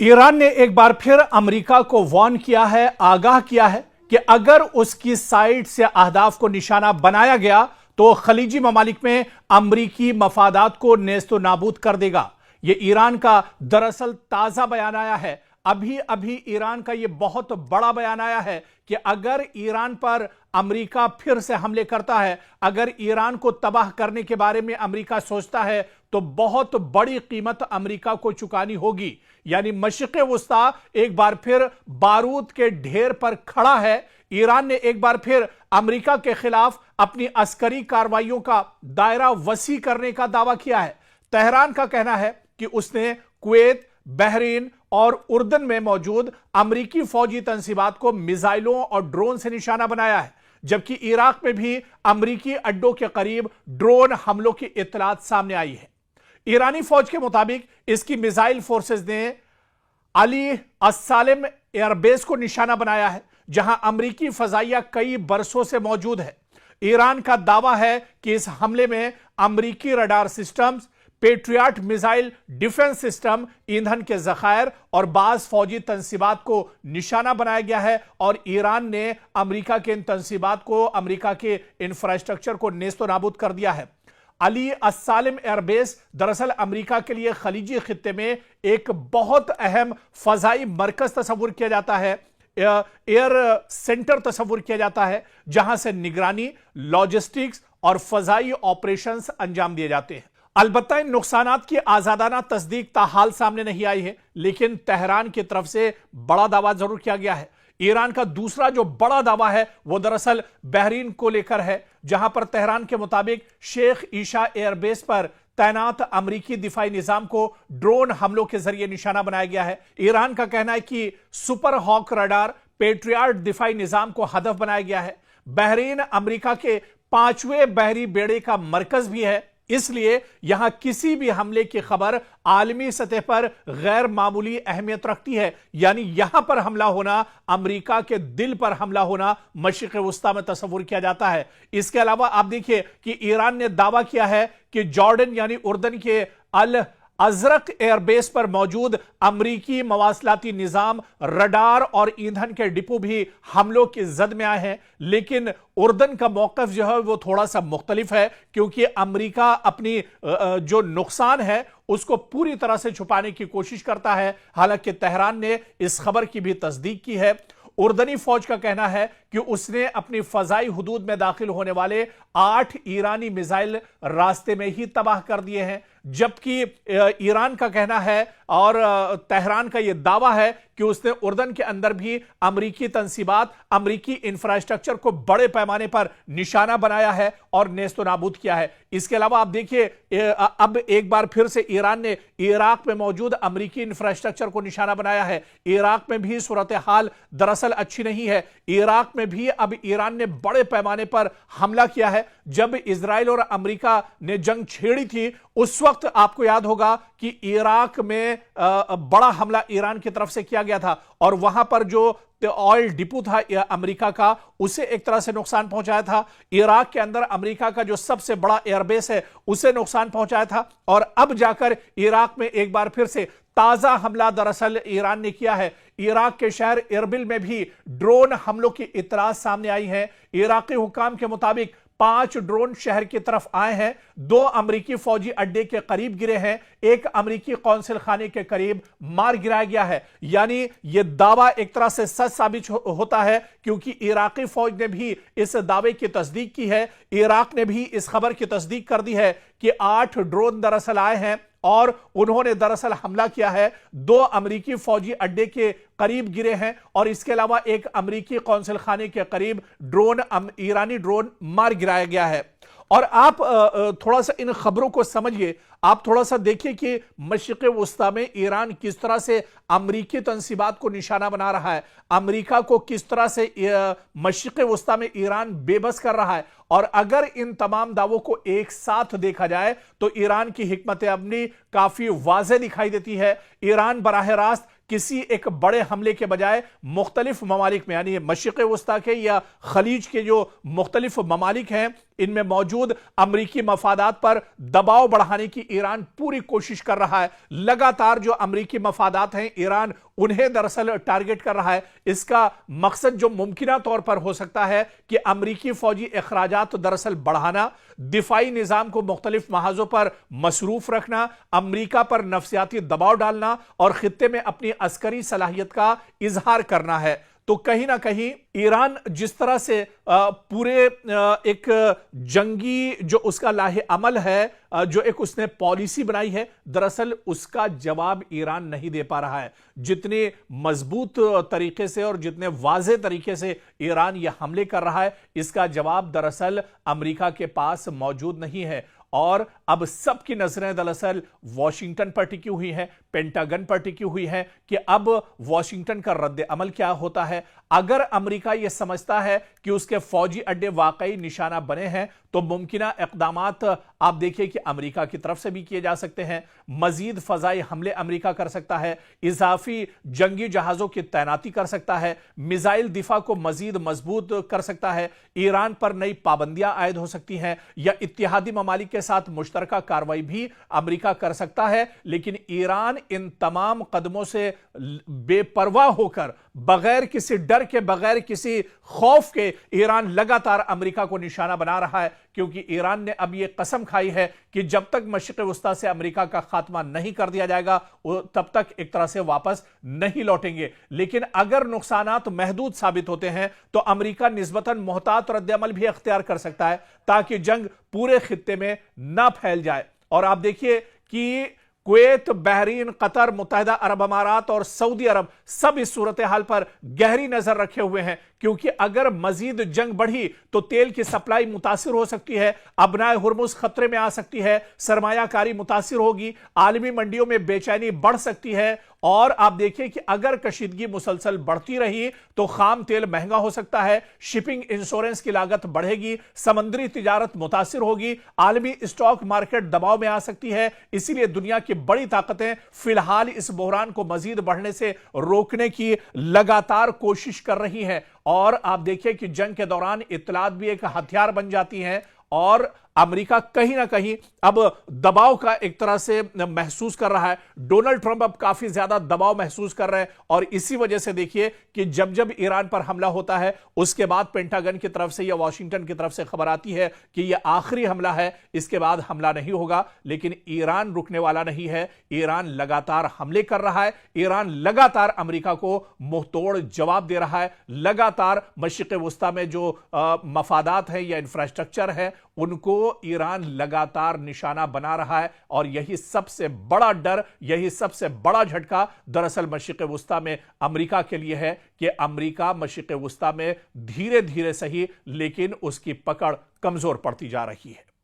Iran ने एक बार फिर अमेरिका को वार्न किया है, आगाह किया है कि अगर उसकी साइड से अहदाफ को निशाना बनाया गया तो खलीजी ममालिक में अमरीकी मफादात को नेस्तो नाबूद कर देगा। यह ईरान का दरअसल ताजा बयान आया है। अभी अभी ईरान का यह बहुत बड़ा बयान आया है कि अगर ईरान पर अमेरिका फिर से हमले करता है, अगर ईरान को तबाह करने के बारे में अमेरिका सोचता है तो बहुत बड़ी कीमत अमेरिका को चुकानी होगी। यानी मशरिक़ वुस्ता एक बार फिर बारूद के ढेर पर खड़ा है। ईरान ने एक बार फिर अमेरिका के खिलाफ अपनी अस्करी कार्रवाइयों का दायरा वसी करने का दावा किया है। तेहरान का कहना है कि उसने कुवैत, बहरीन और उर्दन में मौजूद अमेरिकी फौजी तंसीबात को मिसाइलों और ड्रोन से निशाना बनाया है, जबकि इराक में भी अमेरिकी अड्डों के करीब ड्रोन हमलों की इत्तलात सामने आई है। ईरानी फौज के मुताबिक इसकी मिसाइल फोर्सेस ने अली अस्सालिम एयरबेस को निशाना बनाया है, जहां अमेरिकी फजाइया कई बरसों से मौजूद है। ईरान का दावा है कि इस हमले में अमेरिकी radar systems, patriot missile defence system, ईंधन के जखायर और बाज फौजी तंसीबात को निशाना बनाया गया है और ईरान ने अमेरिका के इन तंसीबात को, अमेरिका के इंफ्रास्ट्रक्चर को नेस्तो नाबूद कर दिया है। अली अस्सालिम एयरबेस दरअसल अमेरिका के लिए खलीजी खित्ते में एक बहुत अहम फजाई मरकज तस्वुर किया जाता है, एयर सेंटर तस्वुर किया जाता है, जहां से निगरानी, लॉजिस्टिक्स और फजाई ऑपरेशंस अंजाम दिए जाते हैं। अलबत्ता इन नुकसानात की आजादाना तस्दीक ताहाल सामने नहीं आई है, लेकिन तेहरान की तरफ से बड़ा दावा जरूर किया गया है। ईरान का दूसरा जो बड़ा दावा है वो दरअसल बहरीन को लेकर है, जहां पर तेहरान के मुताबिक शेख ईशा एयरबेस पर तैनात अमेरिकी दिफाई निजाम को ड्रोन हमलों के जरिए निशाना बनाया गया है। ईरान का कहना है कि सुपर हॉक रडार, पेट्रियट दिफाई निजाम को हदफ बनाया गया है। बहरीन अमेरिका के 5वें बहरी बेड़े का मरकज भी है, इसलिए यहां किसी भी हमले की खबर आलमी सतह पर गैर मामूली अहमियत रखती है। यानी यहां पर हमला होना, अमेरिका के दिल पर हमला होना मशरिक़ वुस्ता में तस्वुर किया जाता है। इसके अलावा आप देखिए कि ईरान ने दावा किया है कि जॉर्डन यानी उर्दन के अल अजरक एयरबेस पर मौजूद अमरीकी मवासलाती निजाम, रडार और ईंधन के डिपो भी हमलों की जद में आए हैं। लेकिन उर्दन का मौकफ जो है वो थोड़ा सा मुख्तलिफ है, क्योंकि अमरीका अपनी जो नुकसान है उसको पूरी तरह से छुपाने की कोशिश करता है। हालांकि तेहरान ने इस खबर की भी तस्दीक की है। उर्दनी फौज का कहना है कि उसने अपनी फजाई हुदूद में दाखिल होने वाले 8 ईरानी मिसाइल रास्ते में ही तबाह कर दिए हैं, जबकि ईरान का कहना है और तेहरान का यह दावा है कि उसने उर्दन के अंदर भी अमरीकी तंसीबात, अमरीकी इंफ्रास्ट्रक्चर को बड़े पैमाने पर निशाना बनाया है और नेस्तो नाबूद किया है। इसके अलावा आप देखिए, अब एक बार फिर से ईरान ने इराक में मौजूद अमरीकी इंफ्रास्ट्रक्चर को निशाना बनाया है। इराक में भी सूरत हाल दरअसल अच्छी नहीं है। इराक में भी अब ईरान ने बड़े पैमाने पर हमला किया है। जब इजराइल और अमेरिका ने जंग छेड़ी थी, उस वक्त आपको याद होगा कि इराक में बड़ा हमला ईरान की तरफ से किया गया था और वहां पर जो ऑयल डिपो था अमेरिका का, उसे एक तरह से नुकसान पहुंचाया था। इराक के अंदर अमेरिका का जो सबसे बड़ा एयरबेस है उसे नुकसान पहुंचाया था। और अब जाकर इराक में एक बार फिर से ताजा हमला दरअसल ईरान ने किया है। इराक के शहर इरबिल में भी ड्रोन हमलों की इत्तला सामने आई है। इराकी हुकाम के मुताबिक 5 ड्रोन शहर की तरफ आए हैं, 2 अमरीकी फौजी अड्डे के करीब गिरे हैं, 1 अमरीकी कौंसिल खाने के करीब मार गिराया गया है। यानी यह दावा एक तरह से सच साबित होता है, क्योंकि इराकी फौज ने भी इस दावे की तस्दीक की है। इराक ने भी इस खबर की तस्दीक कर दी है कि 8 ड्रोन दरअसल आए हैं और उन्होंने दरअसल हमला किया है, 2 अमरीकी फौजी अड्डे के करीब गिरे हैं और इसके अलावा 1 अमरीकी कौंसिल खाने के करीब ईरानी ड्रोन मार गिराया गया है। और आप थोड़ा सा इन खबरों को समझिए, आप थोड़ा सा देखिए कि मशरिक़ वुस्ता में ईरान किस तरह से अमरीकी तंसीबात को निशाना बना रहा है, अमरीका को किस तरह से मशरिक़ वुस्ता में ईरान बेबस कर रहा है। और अगर इन तमाम दावों को एक साथ देखा जाए तो ईरान की हिकमत अमली काफी वाज़ेह दिखाई देती है। ईरान बराह रास्त किसी एक बड़े हमले के बजाय मुख्तलिफ ममालिक में, यानी मशरिक़ वुस्ता के या खलीज के जो मुख्तलिफ ममालिक हैं, इनमें मौजूद अमरीकी मफादात पर दबाव बढ़ाने की ایران پوری کوشش کر رہا ہے، لگاتار جو امریکی مفادات ہیں ایران انہیں دراصل ٹارگٹ کر رہا ہے۔ اس کا مقصد جو ممکنہ طور پر ہو سکتا ہے کہ امریکی فوجی اخراجات دراصل بڑھانا، دفاعی نظام کو مختلف محاذوں پر مصروف رکھنا، امریکہ پر نفسیاتی دباؤ ڈالنا اور خطے میں اپنی عسکری صلاحیت کا اظہار کرنا ہے۔ تو کہیں نہ کہیں ایران جس طرح سے پورے ایک جنگی جو اس کا لاہ عمل ہے، جو ایک اس نے پالیسی بنائی ہے، دراصل اس کا جواب ایران نہیں دے پا رہا ہے۔ جتنے مضبوط طریقے سے اور جتنے واضح طریقے سے ایران یہ حملے کر رہا ہے، اس کا جواب دراصل امریکہ کے پاس موجود نہیں ہے۔ اور اب سب کی نظریں دراصل واشنگٹن پر ٹکی ہوئی ہیں، پینٹاگن پر ٹکی ہوئی ہیں کہ اب واشنگٹن کا رد عمل کیا ہوتا ہے۔ اگر امریکہ یہ سمجھتا ہے کہ اس کے فوجی اڈے واقعی نشانہ بنے ہیں تو ممکنہ اقدامات آپ دیکھیں کہ امریکہ کی طرف سے بھی کیے جا سکتے ہیں۔ مزید فضائی حملے امریکہ کر سکتا ہے، اضافی جنگی جہازوں کی تعیناتی کر سکتا ہے، میزائل دفاع کو مزید مضبوط کر سکتا ہے، ایران پر نئی پابندیاں عائد ہو سکتی ہیں، یا اتحادی ممالک کے ساتھ مشترکہ کارروائی بھی امریکہ کر سکتا ہے۔ لیکن ایران ان تمام قدموں سے بے پرواہ ہو کر، بغیر کسی ڈر کے، بغیر کسی خوف کے، ایران لگاتار امریکہ کو نشانہ بنا رہا ہے، کیونکہ ایران نے اب یہ قسم کھائی ہے کہ جب تک مشرق وسطیٰ سے امریکہ کا خاتمہ نہیں کر دیا جائے گا تب تک ایک طرح سے واپس نہیں لوٹیں گے۔ لیکن اگر نقصانات محدود ثابت ہوتے ہیں تو امریکہ نسبتاً محتاط رد عمل بھی اختیار کر سکتا ہے تاکہ جنگ پورے خطے میں نہ پھیل جائے۔ اور آپ دیکھیے کہ کویت، بحرین، قطر، متحدہ عرب امارات اور سعودی عرب سب اس صورتحال پر گہری نظر رکھے ہوئے ہیں، کیونکہ اگر مزید جنگ بڑھی تو تیل کی سپلائی متاثر ہو سکتی ہے، ابنائے ہرمز خطرے میں آ سکتی ہے، سرمایہ کاری متاثر ہوگی، عالمی منڈیوں میں بے چینی بڑھ سکتی ہے۔ اور آپ دیکھیں کہ اگر کشیدگی مسلسل بڑھتی رہی تو خام تیل مہنگا ہو سکتا ہے، شپنگ انشورنس کی لاگت بڑھے گی، سمندری تجارت متاثر ہوگی، عالمی اسٹاک مارکیٹ دباؤ میں آ سکتی ہے۔ اسی لیے دنیا کی بڑی طاقتیں فی الحال اس بحران کو مزید بڑھنے سے روکنے کی لگاتار کوشش کر رہی ہیں۔ اور آپ دیکھیں کہ جنگ کے دوران اطلاعات بھی ایک ہتھیار بن جاتی ہیں، اور امریکہ کہیں نہ کہیں اب دباؤ کا ایک طرح سے محسوس کر رہا ہے۔ ڈونلڈ ٹرمپ اب کافی زیادہ دباؤ محسوس کر رہے ہیں، اور اسی وجہ سے دیکھیے کہ جب ایران پر حملہ ہوتا ہے اس کے بعد پینٹاگن کی طرف سے یا واشنگٹن کی طرف سے خبر آتی ہے کہ یہ آخری حملہ ہے، اس کے بعد حملہ نہیں ہوگا۔ لیکن ایران رکنے والا نہیں ہے، ایران لگاتار حملے کر رہا ہے، ایران لگاتار امریکہ کو منہ توڑ جواب دے رہا ہے، لگاتار مشرق وسطیٰ میں جو مفادات ہیں یا انفراسٹرکچر ہے ان کو ایران لگاتار نشانہ بنا رہا ہے۔ اور یہی سب سے بڑا ڈر، یہی سب سے بڑا جھٹکا دراصل مشرق وسطیٰ میں امریکہ کے لیے ہے کہ امریکہ مشرق وسطیٰ میں دھیرے دھیرے صحیح لیکن اس کی پکڑ کمزور پڑتی جا رہی ہے۔